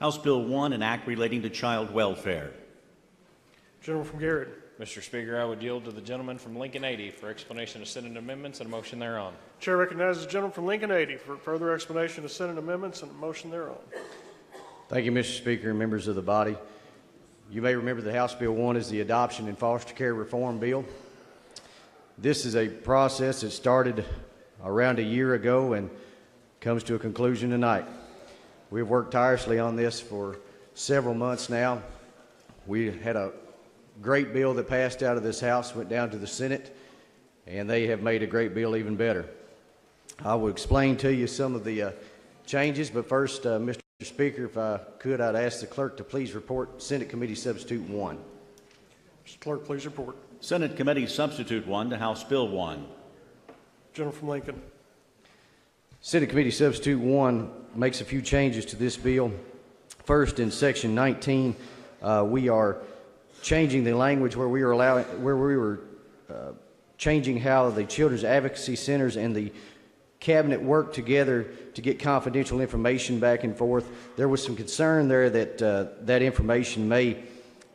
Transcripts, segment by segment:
House Bill 1, an act relating to child welfare. Gentleman from Garrett. Mr. Speaker, I would yield to the gentleman from Lincoln 80 for explanation of Senate amendments and a motion thereon. Chair recognizes the gentleman from Lincoln 80 for further explanation of Senate amendments and a motion thereon. Thank you, Mr. Speaker and members of the body. You may remember that House Bill 1 is the Adoption and Foster Care Reform Bill. This is a process that started around a year ago and comes to a conclusion tonight. We've worked tirelessly on this for several months now. We had a great bill that passed out of this House, went down to the Senate, and they have made a great bill even better. I will explain to you some of the changes, but first, Mr. Speaker, if I could, I'd ask the clerk to please report Senate Committee Substitute 1. Mr. Clerk, please report. Senate Committee Substitute 1 to House Bill 1. Gentleman from Lincoln. Senate Committee Substitute 1 makes a few changes to this bill. First, in Section 19, we are changing the language where we were changing how the Children's Advocacy Centers and the Cabinet work together to get confidential information back and forth. There was some concern there that that information may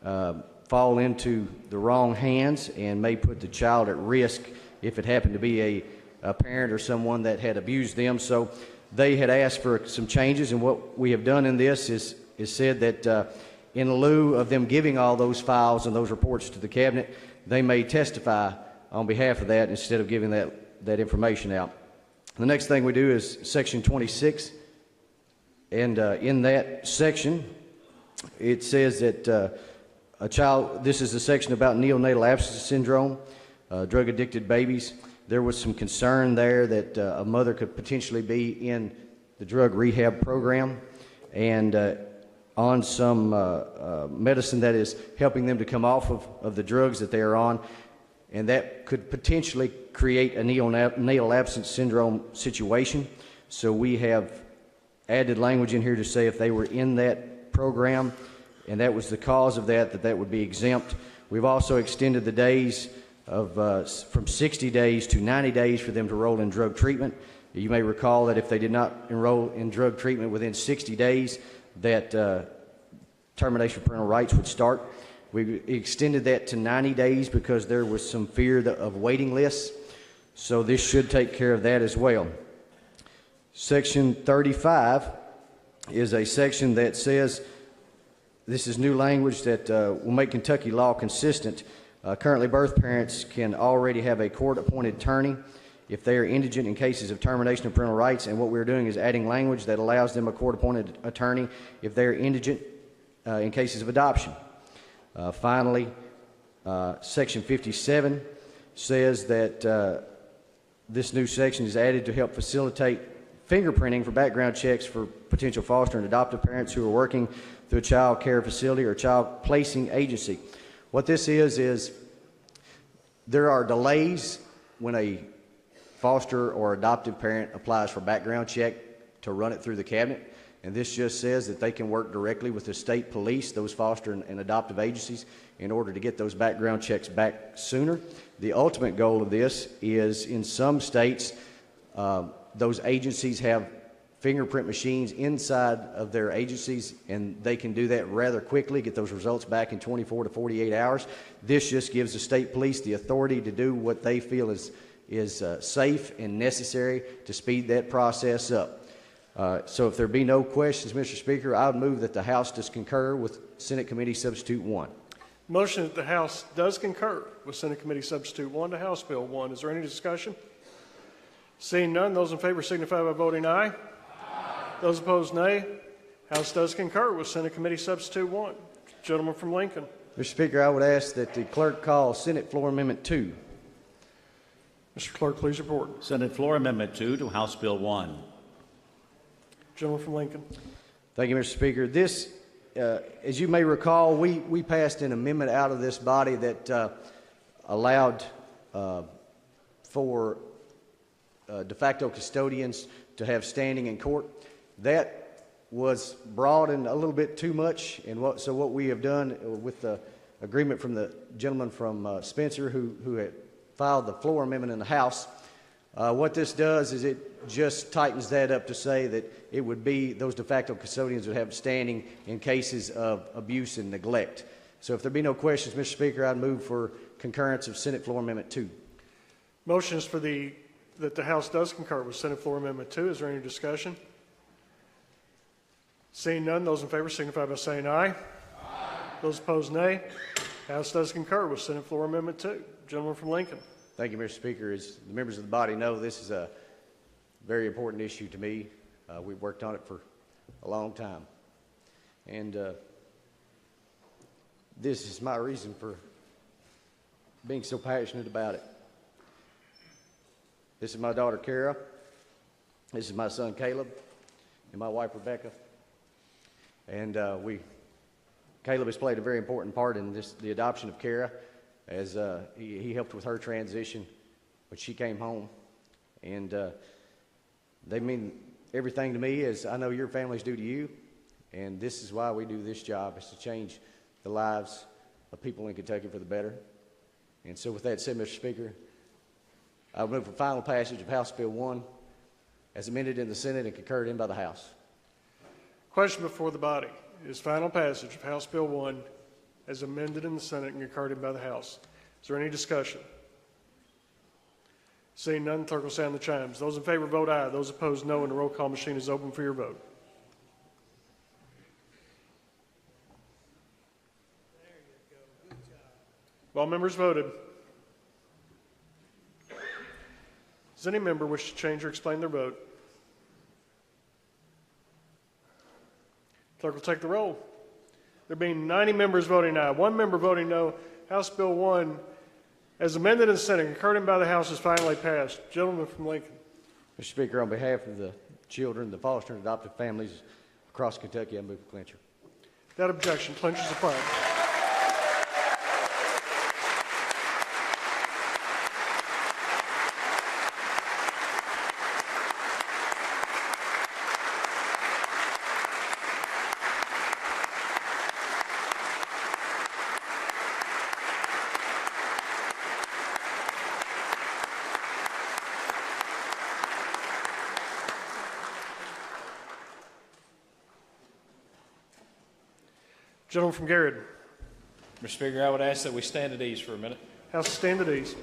fall into the wrong hands and may put the child at risk if it happened to be a parent or someone that had abused them. So they had asked for some changes, and what we have done in this is said that in lieu of them giving all those files and those reports to the Cabinet, they may testify on behalf of that instead of giving that information out. The next thing we do is Section 26, and in that section, it says that a child, this is the section about neonatal abstinence syndrome, drug-addicted babies. There was some concern there that a mother could potentially be in the drug rehab program and on some medicine that is helping them to come off of the drugs that they are on, and that could potentially create a neonatal abstinence syndrome situation. So we have added language in here to say if they were in that program and that was the cause of that would be exempt. We've also extended the days of from 60 days to 90 days for them to enroll in drug treatment. You may recall that if they did not enroll in drug treatment within 60 days, that termination of parental rights would start. We extended that to 90 days because there was some fear of waiting lists. So this should take care of that as well. Section 35 is a section that says, this is new language that will make Kentucky law consistent. Currently, birth parents can already have a court-appointed attorney if they are indigent in cases of termination of parental rights, and what we're doing is adding language that allows them a court-appointed attorney if they are indigent in cases of adoption. Finally, Section 57 says that this new section is added to help facilitate fingerprinting for background checks for potential foster and adoptive parents who are working through a child care facility or child placing agency. What this is there are delays when a foster or adoptive parent applies for background check to run it through the Cabinet, and this just says that they can work directly with the state police, those foster and adoptive agencies, in order to get those background checks back sooner. The ultimate goal of this is, in some states, those agencies have fingerprint machines inside of their agencies, and they can do that rather quickly, get those results back in 24 to 48 hours. This just gives the state police the authority to do what they feel is safe and necessary to speed that process up. So if there be no questions, Mr. Speaker, I would move that the House does concur with Senate Committee Substitute 1. Motion that the House does concur with Senate Committee Substitute 1 to House Bill 1. Is there any discussion? Seeing none, those in favor signify by voting aye. Aye. Those opposed, nay. House does concur with Senate Committee Substitute 1. Gentleman from Lincoln. Mr. Speaker, I would ask that the clerk call Senate Floor Amendment 2. Mr. Clerk, please report. Senate Floor Amendment 2 to House Bill 1. Gentleman from Lincoln. Thank you, Mr. Speaker. This, as you may recall, we passed an amendment out of this body that allowed for de facto custodians to have standing in court. That was broadened a little bit too much, and so what we have done with the agreement from the gentleman from Spencer who had filed the floor amendment in the House, What this does is it just tightens that up to say that it would be, those de facto custodians would have standing in cases of abuse and neglect. So if there be no questions, Mr. Speaker, I'd move for concurrence of Senate Floor Amendment 2. Motion is that the House does concur with Senate Floor Amendment 2. Is there any discussion? Seeing none, those in favor signify by saying aye. Those opposed, nay. House does concur with Senate Floor Amendment 2. Gentleman from Lincoln. Thank you, Mr. Speaker. As the members of the body know, this is a very important issue to me. We've worked on it for a long time. And this is my reason for being so passionate about it. This is my daughter, Kara. This is my son, Caleb, and my wife, Rebecca. And Caleb has played a very important part in the adoption of Kara, as he helped with her transition when she came home. And they mean everything to me, as I know your families do to you. And this is why we do this job, is to change the lives of people in Kentucky for the better. And so with that said, Mr. Speaker, I would move for final passage of House Bill 1 as amended in the Senate and concurred in by the House. Question before the body is final passage of House Bill 1 as amended in the Senate and concurred in by the House. Is there any discussion? Seeing none, clerk will sound the chimes. Those in favor vote aye. Those opposed, no, and the roll call machine is open for your vote. All members voted. Does any member wish to change or explain their vote? Clerk will take the roll. There being 90 members voting aye, 1 member voting no, House Bill 1, as amended in the Senate, concurred in by the House, is finally passed. Gentleman from Lincoln. Mr. Speaker, on behalf of the children, the foster and adoptive families across Kentucky, I move for clencher. Without objection, clencher is applied. Gentleman from Garrett. Mr. Speaker, I would ask that we stand at ease for a minute. House stand at ease.